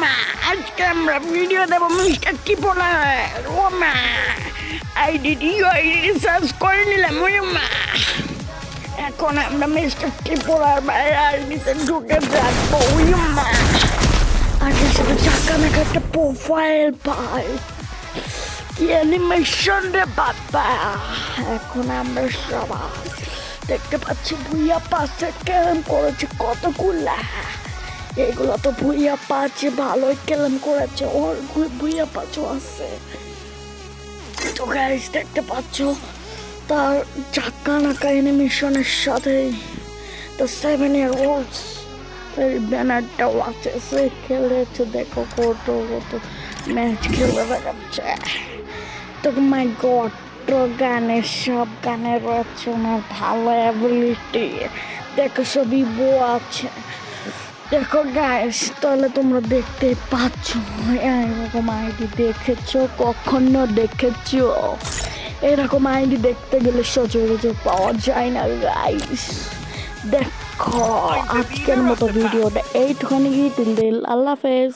মা আজকে আমরা ভিডিও দেবো মিস্টার টিপোলার। ও মা আইডি সার্চ করে নিলাম। মা এখন আমরা মিস্টার টিপোলার বাইরে আইডিতে ঢুকে যাবো। মা আগে সাথে চাকা নাকা একটা প্রোফাইল পাই, কি অ্যানিমেশন রে বাবা। এখন আমরা সবাই দেখতে পাচ্ছি ভুইয়া পাশে কেমন করেছে কতগুলা। এগুলো তো ভুইয়া পাচ্ছে, ভালোই কেলেম করেছে। ওর ভুইয়া পাচও আছে। তো গাইস দেখতে পাচ্ছ তার চাকা নাকা অ্যানিমেশনের সাথে তো 7 year olds এর ব্যানারটাও আছে। সে খেলেছে, দেখো কত কত ম্যাচ খেলে দেখাচ্ছে। তো মাই গড, গানের সব গানে রয়েছে ওনার ভালো অ্যাবিলিটি। দেখো সবই বউ আছে। দেখো গাইস, তাহলে তোমরা দেখতে পাচ্ছ এরকম আইডি দেখেছো, কখনো দেখেছো? এরকম আইডি দেখতে গেলে সচরাচর পাওয়া যায় না গাইস। দেখো আজকের মতো ভিডিওটা এইটুখানি। দিল আল্লাহ হাফেজ।